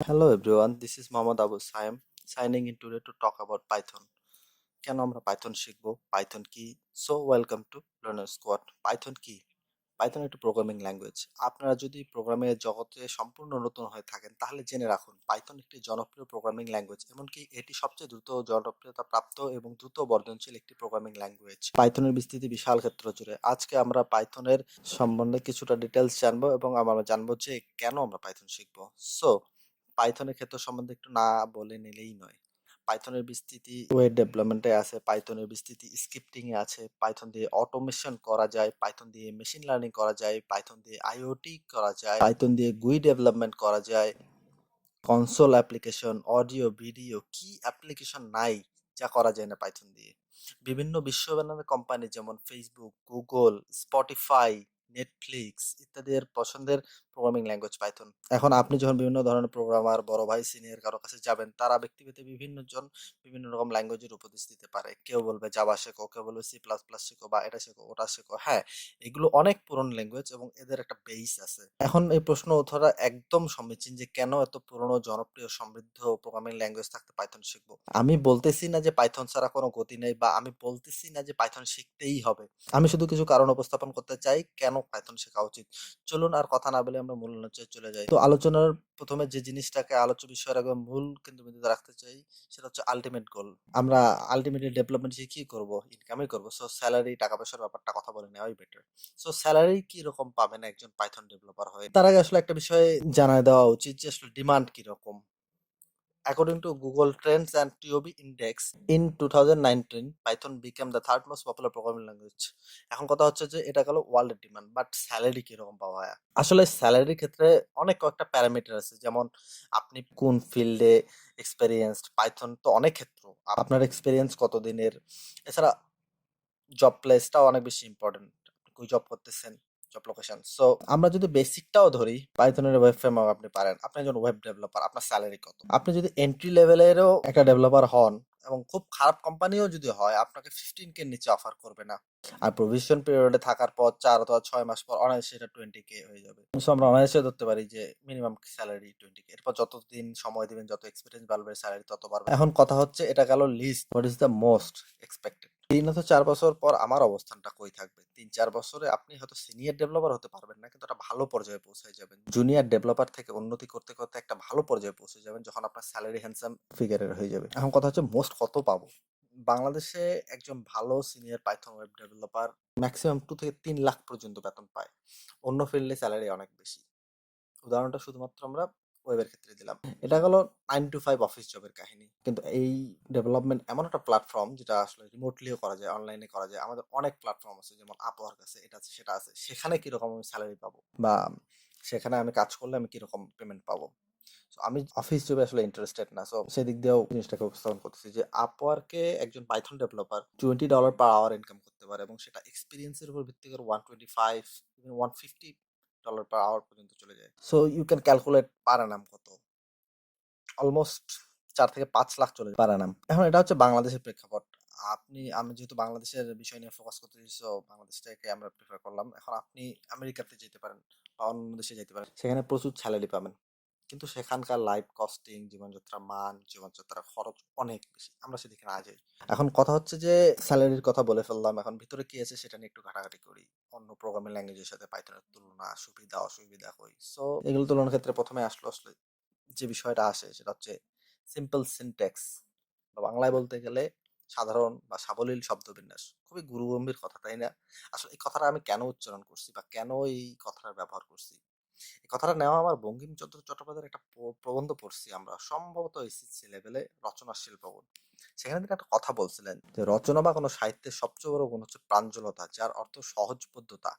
Hello everyone, this is Mohammad Abu Saim signing in today to talk about Python. কেন আমরা Python শিখব, Python কি? So welcome to learner squad. Python কি? Python একটি programming language. আপনারা যদি প্রোগ্রামের জগতে সম্পূর্ণ নতুন হয়ে থাকেন তাহলে জেনে রাখুন পাইথন একটি জনপ্রিয় প্রোগ্রামিং ল্যাঙ্গুয়েজ, এমনকি এটি সবচেয়ে দ্রুত জনপ্রিয়তা প্রাপ্ত এবং দ্রুত বর্ধনশীল একটি প্রোগ্রামিং ল্যাঙ্গুয়েজ। পাইথনের বিস্তৃতি বিশাল ক্ষেত্র জুড়ে। আজকে আমরা পাইথনের সম্বন্ধে কিছুটা ডিটেলস জানবো এবং আমরা জানবো যে কেন আমরা পাইথন শিখবো। সো পাইথনের ক্ষেত্র সম্বন্ধে একটু না বলে নিলেই নয়। পাইথনের বিস্তৃতি ওয়েব ডেভেলপমেন্টে আছে, পাইথনের বিস্তৃতি স্ক্রিপ্টিং এ আছে, পাইথন দিয়ে অটোমেশন করা যায়, পাইথন দিয়ে মেশিন লার্নিং করা যায়, পাইথন দিয়ে আইওটি করা যায়, পাইথন দিয়ে গুই ডেভেলপমেন্ট করা যায়, কনসোল অ্যাপ্লিকেশন, অডিও ভিডিও, কি অ্যাপ্লিকেশন নাই যা করা যায় না পাইথন দিয়ে। বিভিন্ন বিশ্বব্যাপী কোম্পানি যেমন ফেসবুক, গুগল, স্পটিফাই, নেটফ্লিক্স ইত্যাদি এর পছন্দের প্রোগ্রামিং ল্যাঙ্গুয়েজ পাইথন। এখন আপনি যখন বিভিন্ন ধরনের প্রোগ্রামার, বড় ভাই, সিনিয়র কারো কাছে যাবেন, তারা ব্যক্তিভেদে বিভিন্ন জন বিভিন্ন রকম ল্যাঙ্গুয়েজের উপদেশ দিতে পারে। কেউ বলবে জাভা শেখো, কেউ বলবে সি প্লাস প্লাস শেখো, বা এটা শেখো ওটা শেখো। হ্যাঁ, এগুলো অনেক পুরনো ল্যাঙ্গুয়েজ এবং এদের একটা বেস আছে। এখন এই প্রশ্ন ওঠা একদম সমীচীন যে কেন এত পুরনো, জনপ্রিয়, সমৃদ্ধ প্রোগ্রামিং ল্যাঙ্গুয়েজ থাকতে পাইথন শিখবো। আমি বলতেছি না যে পাইথন ছাড়া কোনো গতি নেই, বা আমি বলতেছি না যে পাইথন শিখতেই হবে। আমি শুধু কিছু কারণ উপস্থাপন করতে চাই কেন পাইথন শেখা উচিত। চলুন আর কথা না বলে আমরা মূল আলোচনায় চলে যাই। তো আলোচনার প্রথমে যে জিনিসটাকে আলোচ্য বিষয়ের একদম মূল কেন্দ্রবিন্দুতে রাখতে চাই সেটা হচ্ছে আলটিমেট গোল। আমরা আলটিমেটলি ডেভেলপমেন্ট শিখে কি করবো? ইনকামই করবো। সো স্যালারি, টাকা পয়সার ব্যাপারটা কথা বলে নেওয়াই বেটার। সো স্যালারি কি রকম পাবেন একজন পাইথন ডেভেলপার হয়ে? তার আগে আসলে একটা বিষয় জানায় দেওয়া উচিত যে আসলে ডিমান্ড কি রকম। According to Google Trends and TOB Index, in 2019, Python became the third most popular programming language. এখন কথা হচ্ছে যে এটা গেল ওয়ার্ল্ডের ডিমান্ড, বাট স্যালারি কিরকম পাওয়া যায়? আসলে স্যালারির ক্ষেত্রে অনেক কয়েকটা প্যারামিটার আছে, যেমন আপনি কোন ফিল্ডে এক্সপেরিয়েন্সড, পাইথন তো অনেক ক্ষেত্র, আপনার এক্সপেরিয়েন্স কতদিনের, এছাড়া জব প্লেসটাও অনেক বেশি ইম্পর্টেন্ট, আপনি কই জব করতেছেন, জব লোকেশন। সো আমরা যদি বেসিকটাও ধরি, পাইথনের ওয়েব ফ্রেমওয়ার্ক আপনি পারেন, আপনি একজন ওয়েব ডেভেলপার, আপনার স্যালারি কত? আপনি যদি এন্ট্রি লেভেলেরও একটা ডেভেলপার হন এবং খুব খারাপ কোম্পানিও যদি হয়, আপনাকে 15K নিচে অফার করবে না। আর প্রভিশন পিরিয়ডে থাকার পর 4 অথবা 6 মাস পর অনায়াসে এটা 20K হয়ে যাবে। সো আমরা অনায়াসে ধরতে পারি যে মিনিমাম স্যালারি 20K। এরপর যতদিন সময় দিবেন, যত এক্সপিরিয়েন্স বাড়বে, স্যালারি তত বাড়বে। এখন কথা হচ্ছে এটা গেল list, what is the most expected. 3 অথবা 4 বছর পর আমার অবস্থানটা কই থাকবে? 3-4 বছরে আপনি হয়তো সিনিয়র ডেভেলপার হতে পারবেন না, কিন্তু একটা ভালো পর্যায়ে পৌঁছে যাবেন। জুনিয়র ডেভেলপার থেকে উন্নতি করতে করতে একটা ভালো পর্যায়ে পৌঁছে যাবেন, যখন আপনার স্যালারি হ্যান্ডসাম ফিগারের হয়ে যাবে। এখন কথা হচ্ছে মোস্ট কত পাবো? বাংলাদেশে একজন ভালো senior Python web developer maximum 2 থেকে 3 লাখ পর্যন্ত বেতন পায়। অন্য ফিল্ডে স্যালারি অনেক বেশি। উদাহরণটা শুধুমাত্র আমরা ওয়েবের ক্ষেত্রে দিলাম। এটা হলো 9 to 5 অফিস জবের কাহিনী। কিন্তু এই ডেভেলপমেন্ট এমন একটা প্ল্যাটফর্ম যেটা আসলে রিমোটলিও করা যায়, অনলাইনে করা যায়। আমাদের অনেক প্ল্যাটফর্ম আছে, যেমন আপওয়ার্ক আছে, এটা আছে, সেটা আছে। সেখানে কিরকম আমি স্যালারি পাবো, বা সেখানে আমি কাজ করলে আমি কিরকম পেমেন্ট পাবো? So, আমি অফিস জবে আসলে ইন্টারেস্টেড না। সো সেদিক দিয়েও জিনিসটাকে উপস্থাপন করতেছি যে আপওয়ার্কে একজন Python developer $20 per hour income করতে পারে, এবং সেটা এক্সপিরিয়েন্সের উপর ভিত্তি করে 125 $150 পার আওয়ার পর্যন্ত চলে যায়। সো ইউ ক্যান ক্যালকুলেট পার অ্যানাম কত, অলমোস্ট 4 থেকে 5 লাখ চলে যায় পার অ্যানাম। এখন এটা হচ্ছে বাংলাদেশের প্রেক্ষাপট। আমি যেহেতু বাংলাদেশের বিষয় নিয়ে ফোকাস করতেছি, সো বাংলাদেশটাকে আমরা প্রিফার করলাম। এখন আপনি আমেরিকাতে যেতে পারেন বা অন্য দেশে যেতে পারেন, সেখানে প্রচুর স্যালারি পাবেন, কিন্তু সেখানকার লাইফ কস্টিং, জীবনযাত্রার মান, জীবনযাত্রার খরচ অনেক বেশি। আমরা সেদিকে না যাই। এখন কথা হচ্ছে যে স্যালারির কথা বলে ফেললাম, এখন ভিতরে কি আছে সেটা নিয়ে একটু ঘাটাঘাটি করি। অন্য প্রোগ্রামিং ল্যাঙ্গুয়েজের সাথে পাইথনের তুলনা, সুবিধা অসুবিধা কই। সো এগুলো তুলনার ক্ষেত্রে প্রথমে আসলে যে বিষয়টা আসে সেটা হচ্ছে সিম্পল সিনট্যাক্স, বা বাংলায় বলতে গেলে সাধারণ বা সাবলীল শব্দবিন্যাস। খুবই গুরুগম্ভীর কথা, তাই না? আসলে এই কথাটা আমি কেন উচ্চারণ করছি বা কেন এই কথাটা ব্যবহার করছি, এই কথাটা নেওয়া আমার বঙ্কিমচন্দ্র চট্টোপাধ্যায়ের একটা প্রবন্ধ পড়ছি আমরা, সম্ভবত এসএসসি লেভেলে, রচনাশীল প্রবন্ধ। সেখানে তিনি একটা কথা বলছিলেন যে রচনা বা কোনো সাহিত্যের সবচেয়ে বড় গুণ হচ্ছে প্রাঞ্জলতা, যার অর্থ সহজবোধ্যতা।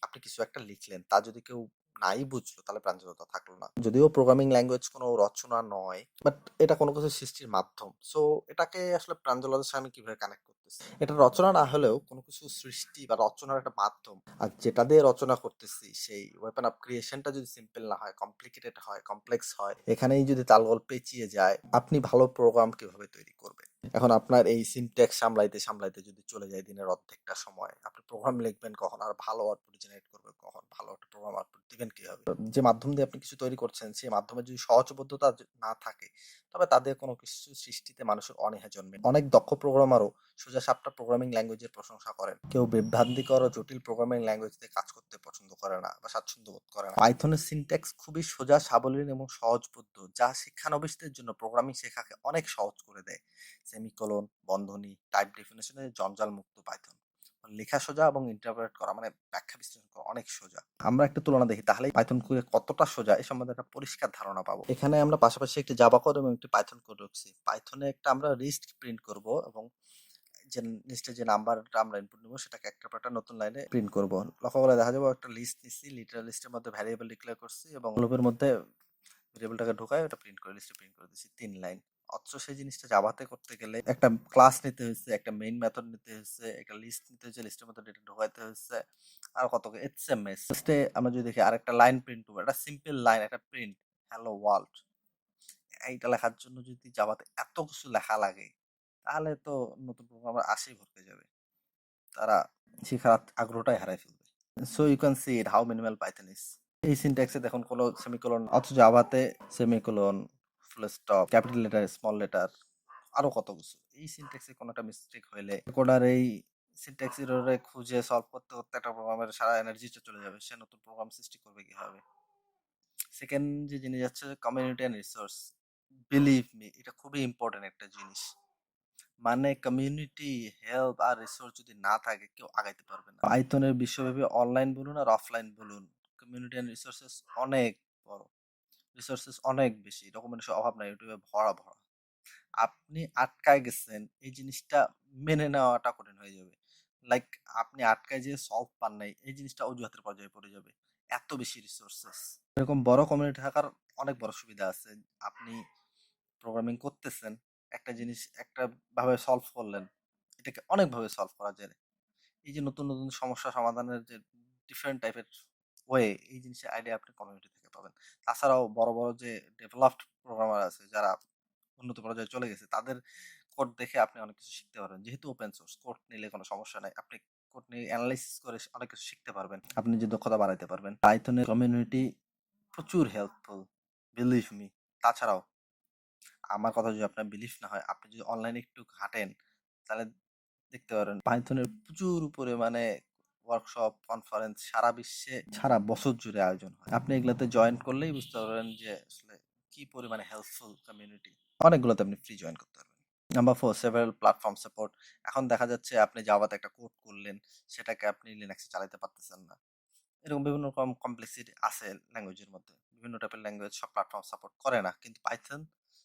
আপনি কিছু একটা লিখলেন, তা যদি কেউ নাই বুঝলো, তাহলে প্রাঞ্জলতা থাকলো না। যদিও প্রোগ্রামিং ল্যাঙ্গুয়েজ কোনো রচনা নয়, বাট এটা কোনো কিছু সৃষ্টির মাধ্যম। সো এটাকে আসলে প্রাঞ্জলতার সাথে আমি কিভাবে কানেক্ট করতেছি? এটা রচনা না হলেও কোনো কিছু সৃষ্টি বা রচনার একটা মাধ্যম। আর যেটা দিয়ে রচনা করতেছি, সেই ওয়েপন অফ ক্রিয়েশনটা যদি সিম্পল না হয়, কমপ্লিকেটেড হয়, কমপ্লেক্স হয়, এখানেই যদি তালগোল পেঁচিয়ে যায়, আপনি ভালো প্রোগ্রাম কিভাবে তৈরি করবেন? এখন আপনার এই সিনট্যাক্স সামলাইতে যদি চলে যায় দিনের অর্ধেকটা সময়, আপনি প্রোগ্রাম লিখবেন কখন, আর ভালো আউটপুট জেনারেট করবেন কখন, ভালো একটা প্রোগ্রাম আউটপুট দিবেন কিভাবে? যে মাধ্যম দিয়ে আপনি কিছু তৈরি করছেন, সেই মাধ্যমে যদি সহজবোধ্যতা না থাকে, তবে তাদের কোনো কিছু সৃষ্টিতে মানুষের অনীহা জন্মে। অনেক দক্ষ প্রোগ্রামারও সোজাসাপটা প্রোগ্রামিং ল্যাঙ্গুয়েজের প্রশংসা করেন। কেউ বিভ্রান্তিকর ও জটিল প্রোগ্রামিং ল্যাঙ্গুয়েজ দিয়ে কাজ করতে পছন্দ করে না বা স্বাচ্ছন্দ্য বোধ করে না। পাইথনের সিনট্যাক্স খুবই সোজা, সাবলীল এবং সহজবোধ্য, যা শিক্ষানবিশদের জন্য প্রোগ্রামিং শেখাকে অনেক সহজ করে দেয়। সেমিকোলন, বন্ধনী, টাইপ ডেফিনেশনের জঞ্জাল মুক্ত পাইথন। লেখা সোজা এবং ইন্টারপ্রেট করা মানে ব্যাখ্যা বিশ্লেষণ করা অনেক সোজা। আমরা একটা তুলনা দেখি, তাহলেই পাইথন কোড কতটা সোজা এই সম্বন্ধে একটা পরিষ্কার ধারণা পাবো। এখানে আমরা পাশাপাশি একটি জাভা কোড এবং একটি পাইথন কোড রাখছি। পাইথনে একটা আমরা লিস্ট প্রিন্ট করব এবং যে লিস্টে যে নাম্বারটা আমরা ইনপুট নেবো সেটাকে একটা পর একটা নতুন লাইনে প্রিন্ট করব। লক্ষ্য করে দেখা যাবে একটা লিস্ট নিচ্ছি, লিটার লিস্টের মধ্যে ভ্যারিয়েবল ডিক্লেয়ার করছি এবং লুপের মধ্যে ভেরিয়েবলটাকে ঢোকায় ওটা প্রিন্ট করে লিস্টে প্রিন্ট করে দিচ্ছি 3 লাইন। অথচ সেই জিনিসটা জাভাতে করতে গেলে একটা ক্লাস নিতে হয়েছে, একটা মেইন মেথড নিতে হয়েছে, একটা লিস্ট নিতে হয়েছে, লিস্টের মধ্যে ডেটা ঢোকাইতে হয়েছে, আর কত এসএমএস। লিস্টে আমরা যদি দেখি আরেকটা লাইন প্রিন্ট করবো, একটা সিম্পল লাইন, একটা প্রিন্ট হ্যালো ওয়ার্ল্ড, এইটা লেখার জন্য যদি জাভাতে এত কিছু লেখা লাগে, তাহলে তো নতুন প্রোগ্রামার আসেই ভরকে যাবে, তারা শেখার আগ্রহটাই হারাই ফেলবে। So you can see it how minimal Python is. এই সিনট্যাক্সে দেখুন কোনো সেমিকোলন, অথচ জাভাতে semicolon, full stop, capital letter, small letter, আরো কত কিছু। এই সিনট্যাক্সে কোনো একটা মিস্টেক হইলে কোডার এই সিনট্যাক্স এররে খুঁজে সলভ করতে করতে একটা প্রোগ্রামের সারা এনার্জিটা চলে যাবে, সে নতুন প্রোগ্রাম সৃষ্টি করবে কিভাবে? সেকেন্ড যে জিনিস হচ্ছে community and resource. Believe me, এটা খুবই ইম্পর্টেন্ট একটা জিনিস। মানে কমিউনিটি হেল্প আর রিসোর্স যদি না থাকে কেউ আগাইতে পারবে না। পাইথনের বিশ্বব্যাপী অনলাইন বলুন আর অফলাইন বলুন, কমিউনিটি এন্ড রিসোর্সেস অনেক বড়, রিসোর্সেস অনেক বেশি, ডকুমেন্টেশন অভাব নাই, ইউটিউবে ভরা ভরা। আপনি আটকায় গেছেন, এই জিনিসটা মেনে নেওয়াটা কঠিন হয়ে যাবে। লাইক আপনি আটকায় যে সলভ পান নাই, এই জিনিসটা অজুহাতের পর্যায়ে পড়ে যাবে, এত বেশি রিসোর্সেস। এরকম বড় কমিউনিটি থাকার অনেক বড় সুবিধা আছে। আপনি প্রোগ্রামিং করতেছেন, একটা জিনিস একটা ভাবে সলভ করলেন, এটাকে অনেকভাবে সলভ করা যায়। এই যে নতুন নতুন সমস্যা সমাধানের যে ডিফারেন্ট টাইপের ওয়ে, এই জিনিসের আইডিয়া আপনি কমিউনিটি থেকে পাবেন। তাছাড়াও বড় বড় যে ডেভেলপড প্রোগ্রামার আছে, যারা উন্নত পর্যায়ে চলে গেছে, তাদের কোড দেখে আপনি অনেক কিছু শিখতে পারবেন। যেহেতু ওপেন সোর্স, কোড নিলে কোনো সমস্যা নাই, আপনি কোড নিয়ে অ্যানালাইসিস করে অনেক কিছু শিখতে পারবেন, আপনি যে দক্ষতা বাড়াইতে পারবেন। পাইথনের কমিউনিটি প্রচুর হেল্পফুল, বিলিভ মি। তাছাড়াও আমার কথা যদি আপনার বিলিভ না হয়, আপনি যদি অনলাইনে একটু ঘাটেন, তাহলে দেখতে পারেন পাইথনের প্রচুর পরিমাণে ওয়ার্কশপ, কনফারেন্স সারা বিশ্বে সারা বছর জুড়ে আয়োজন হয়। আপনি এগুলাতে জয়েন করলেই বুঝতে পারবেন যে আসলে কি পরিমাণে হেল্পফুল কমিউনিটি। অনেকগুলোতে আপনি ফ্রি জয়েন করতে পারবেন। Number 4, several platform support. এখন দেখা যাচ্ছে আপনি জাভাতে একটা কোড করলেন, সেটাকে আপনি লিনাক্সে চালাতে পারতেছেন না। এরকম বিভিন্ন রকম কমপ্লেক্সিটি আছে ল্যাঙ্গুয়েজের মধ্যে। বিভিন্ন টাইপের ল্যাঙ্গুয়েজ সব প্ল্যাটফর্ম সাপোর্ট করে না, কিন্তু পাইথন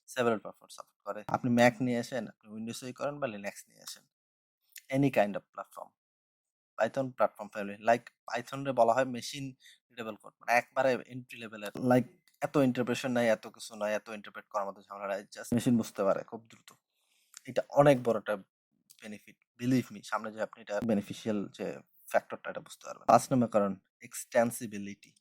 সেভারাল প্ল্যাটফর্ম সাপোর্ট করে। আপনি ম্যাক নিয়ে আসেন, আপনি উইন্ডোজেই করেন বা লিনাক্স নিয়ে আসেন, any kind of platform, Python platform family. Like Python রে বলা হয় মেশিন রিডেবল কোড, মানে একবারে এন্ট্রি লেভেলের। লাইক এত ইন্টারপ্রেশন নাই, এত কিছু নাই, এত ইন্টারপ্রেট করার মতো ঝামেলা নাই, জাস্ট মেশিন বুঝতে পারে খুব দ্রুত। এটা অনেক বড় একটা বেনিফিট, বিলিভ মি। সামনে যে আপনি এটা বেনিফিশিয়াল যে ফ্যাক্টরটা, এটা বুঝতে পারবেন। 5 নম্বর কারণ এক্সটেন্সিবিলিটি।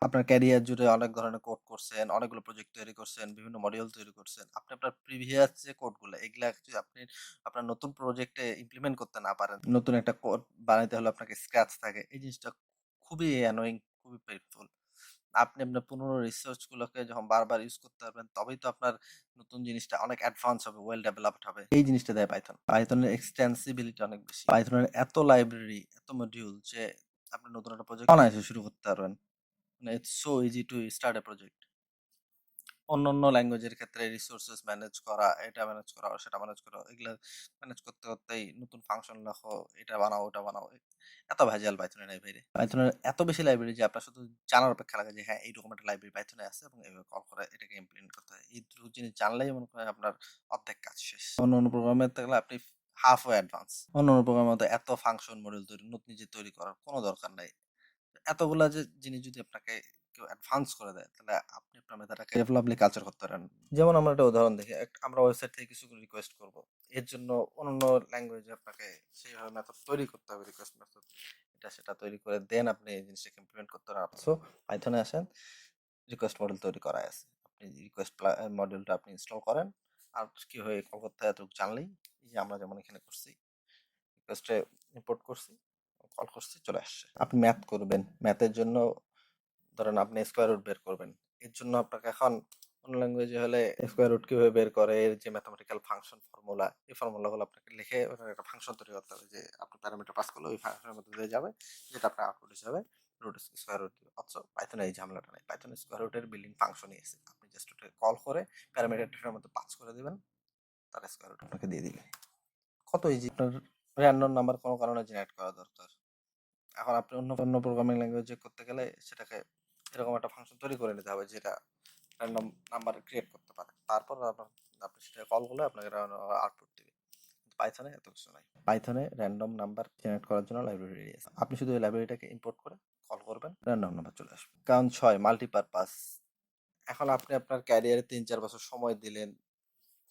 আপনার ক্যারিয়ার জুড়ে অনেক ধরনের কোড করছেন, অনেকগুলো প্রজেক্ট তৈরি করছেন, বিভিন্ন মডিউল তৈরি করছেন। আপনি আপনার প্রিভিয়াস যে কোডগুলো, এগুলা যদি আপনি আপনার নতুন প্রজেক্টে ইমপ্লিমেন্ট করতে না পারেন, নতুন একটা কোড বানাইতে হলে আপনাকে স্ক্র্যাচ থাকে, এই জিনিসটা খুবই অ্যানোয়িং, খুবই পেইনফুল। আপনি আপনার পুরনো রিসার্চ গুলোকে যখন বারবার ইউজ করতে পারবেন, তবেই তো আপনার নতুন জিনিসটা অনেক অ্যাডভান্স হবে, ওয়েল ডেভেলপড হবে। এই জিনিসটা দেয় পাইথন। পাইথনের এক্সটেন্সিবিলিটি অনেক বেশি। পাইথনের এত লাইব্রেরি, এত মডিউল যে আপনি নতুন একটা প্রজেক্ট অনায়াসে শুরু করতে পারবেন। মানে it's so easy to start A project. অন্যান্য ল্যাঙ্গুয়েজের ক্ষেত্রে রিসোর্সেস ম্যানেজ করা, এটা ম্যানেজ করা, সেটা ম্যানেজ করা, এগুলা ম্যানেজ করতে করতেই নতুন ফাংশন লেখো, এটা বানাও, ওটা বানাও, এত ভেজাল পাইথনে নাই ভাইরে। পাইথনের এত বেশি লাইব্রেরি যে আপনার শুধু জানার অপেক্ষা লাগে যে হ্যাঁ এইরকম একটা লাইব্রেরি পাইথনে আছে এবং এইভাবে কল করে এটাকে ইমপ্লিমেন্ট করতে হয়। এই দুটো জিনিস জানলেই মনে করেন আপনার অর্ধেক কাজ শেষ। অন্য অন্য প্রোগ্রামের থাকলে আপনি হাফ ওয়ে অ্যাডভান্স। অন্য অন্য প্রোগ্রামের মতো এত ফাংশন মডিউল তৈরি নতুন নিজে তৈরি করার কোনো দরকার নাই। এতগুলা যে জিনিস যদি আপনাকে কেউ অ্যাডভান্স করে দেয়, তাহলে আপনি আপনার মেধাটাকে ডেভেলপলি কালচার করতে পারেন। যেমন আমরা একটা উদাহরণ দেখি, আমরা ওয়েবসাইট থেকে কিছু রিকোয়েস্ট করব, এর জন্য অন্য ল্যাঙ্গুয়েজে আপনাকে সেইভাবে মেথড তৈরি করতে হবে, রিকোয়েস্ট মেথড, এটা সেটা তৈরি করে দেন আপনি এই জিনিসটাকে ইমপ্লিমেন্ট করতে পারেন। সো পাইথনে আসেন, রিকোয়েস্ট মডেল তৈরি করা আছে, আপনি রিকোয়েস্ট মডেলটা আপনি ইনস্টল করেন, আর কিভাবে কল করতে হয় এতটুকু জানলেই, এই যে আমরা যেমন এখানে করছি, রিকোয়েস্টে ইম্পোর্ট করছি, কল করছি, চলে আসছে। আপনি ম্যাথ করবেন, ম্যাথের জন্য ধরেন আপনি স্কোয়ার রুট বের করবেন, এর জন্য আপনাকে এখন অন্য ল্যাঙ্গুয়েজে হলে স্কোয়ার রুট কিভাবে বের করে, এর যে ম্যাথমেটিক্যাল ফাংশন ফর্মুলা, এই ফর্মুলাগুলো আপনাকে লিখে ওটার একটা ফাংশন তৈরি করতে হবে, যে আপনি প্যারামিটার পাস করলে ওই ফাংশনের মধ্যে দিয়ে যাবে, যেটা আপনার আউটপুট হিসাবে রুট স্কোয়ার রুট দিবে। অথচ পাইথনে এই ঝামেলাটা নেই, পাইথনে স্কোয়ার রুটের বিল্ডিং ফাংশনই আছে, আপনি জাস্ট ওটা কল করে প্যারামিটারটার মধ্যে পাস করে দিবেন, তার স্কোয়ার রুট আপনাকে দিয়ে দিবে। কত ইজি। আপনার র্যান্ডম নাম্বার কোনো কারণে জেনারেট করা দরকার, এখন আপনি অন্য অন্য প্রোগ্রামিং ল্যাঙ্গুয়েজে করতে গেলে সেটাকে এরকম একটা ফাংশন তৈরি করে নিতে হবে যেটা র্যান্ডম নাম্বার ক্রিয়েট করতে পারে, তারপর আপনি সেটা কল করলে আপনাকে আউটপুট দিবে। পাইথনে এত কিছু নাই, পাইথনে র্যান্ডম নাম্বার জেনারেট করার জন্য লাইব্রেরি আছে, আপনি শুধু ওই লাইব্রেরিটাকে ইম্পোর্ট করে কল করবেন, র্যান্ডম নাম্বার চলে আসবে। কারণ 6 মাল্টিপারপাস। এখন আপনি আপনার ক্যারিয়ারে 3-4 বছর সময় দিলেন,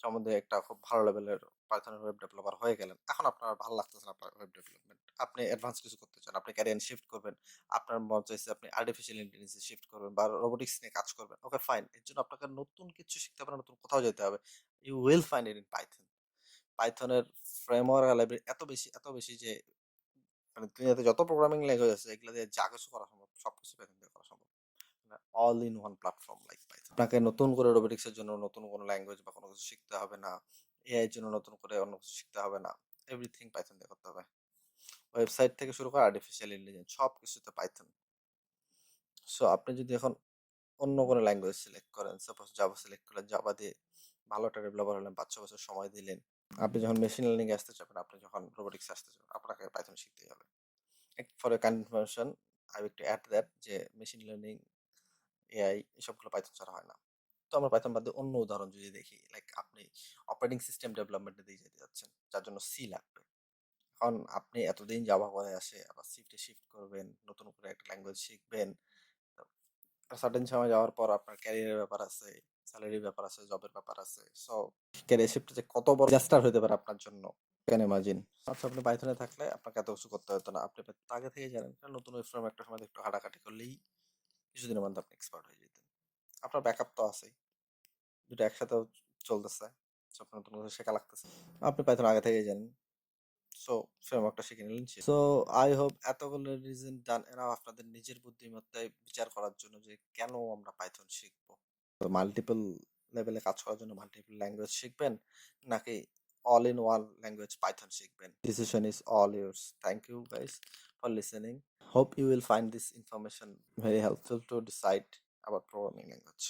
সম্বন্ধে একটা খুব ভালো লেভেলের পাইথনের ওয়েব ডেভেলপার হয়ে গেলেন, এখন আপনার ভালো লাগতেছে না আপনার ওয়েব ডেভেলপমেন্ট, আপনি অ্যাডভান্স কিছু করতে চান, আপনি ক্যারিয়ার শিফট করবেন, আপনার মন চাইছে আপনি আর্টিফিশিয়াল ইন্টেলিজেন্সে শিফট করবেন বা রোবোটিক্স নিয়ে কাজ করবেন, ওকে ফাইন, এর জন্য আপনাকে নতুন কিছু শিখতে হবে, নতুন কোথাও যেতে হবে, you will find it in Python. পাইথনের ফ্রেমওয়ার্ক লাইব্রেরি এত বেশি যে মানে দুনিয়াতে যত প্রোগ্রামিং ল্যাঙ্গুয়েজ আছে এগুলো দিয়ে যা কিছু করা সম্ভব সবকিছু পাইথন দিয়ে করা সম্ভব, all in one platform like Python. আপনাকে নতুন করে রোবোটিক্সের জন্য নতুন কোনো ল্যাঙ্গুয়েজ বা কোনো কিছু শিখতে হবে না, এআই এর জন্য নতুন করে অন্য কিছু শিখতে হবে না, এভরিথিং পাইথন দিয়ে করতে হবে। ওয়েবসাইট থেকে শুরু করে আর্টিফিশিয়াল ইন্টেলিজেন্স সব কিছুতে পাইথন। সো আপনি যদি এখন অন্য কোনো ল্যাঙ্গুয়েজ সিলেক্ট করেন, সাপোজ জাভা সিলেক্ট করলেন, জাভা দিয়ে ভালো একটা ডেভেলপার হলেন, 5-6 বছর সময় দিলেন, আপনি যখন মেশিন লার্নিং আসতে চাবেন, আপনি যখন রোবোটিক্স আসতে চাবেন, আপনাকে পাইথন শিখতেই হবে। For a kind information, I will to add that যে মেশিন লার্নিং, এআই এসবগুলো পাইথন ছাড়া হয় না। তো আমরা পাইথন বাদ দিয়ে অন্য উদাহরণ যদি দেখি, লাইক আপনি অপারেটিং সিস্টেম ডেভেলপমেন্টের দিকে যেতে যাচ্ছেন, যার জন্য সি লাগবে। এখন আপনি এতদিন জাভা করে আসে আবার সিতে শিফট করবেন, নতুন করে একটা ল্যাঙ্গুয়েজ শিখবেন, সার্টেন সময় যাওয়ার পর আপনার ক্যারিয়ারের ব্যাপার আছে, স্যালারির ব্যাপার আছে, জবের ব্যাপার আছে। সো ক্যারিয়ার শিফট যে কত বড় ডিজাস্টার হতে পারে আপনার জন্য, ক্যান ইমাজিন। আচ্ছা, আপনি পাইথনে থাকলে আপনাকে এত কিছু করতে হতো না, আপনি আগে থেকে জানেন, কারণ নতুন ওয়েব ফ্রেম একটা সময় একটু হাঁটাকাটি করলেই কিছুদিনের মধ্যে আপনি এক্সপার্ট হয়ে যেতেন। আপনার ব্যাকআপ তো আছেই, দুটো একসাথেও চলতেছে, so আপনার নতুন কিছু শেখা লাগতেছে, আপনি পাইথন আগে থেকেই জানেন, সো ফ্রেমওয়ার্কটা শিখে নিলেন। সো আই হোপ এতগুলো রিজন ডান এনাফ আপনাদের নিজের বুদ্ধিমত্তায় বিচার করার জন্য যে কেন আমরা পাইথন শিখবো। তো মাল্টিপল লেভেলে কাজ করার জন্য মাল্টিপল ল্যাঙ্গুয়েজ শিখবেন, নাকি all in one language Python শিখবেন, decision is all yours. Thank you guys for listening. Hope you will find this information very helpful to decide about programming language.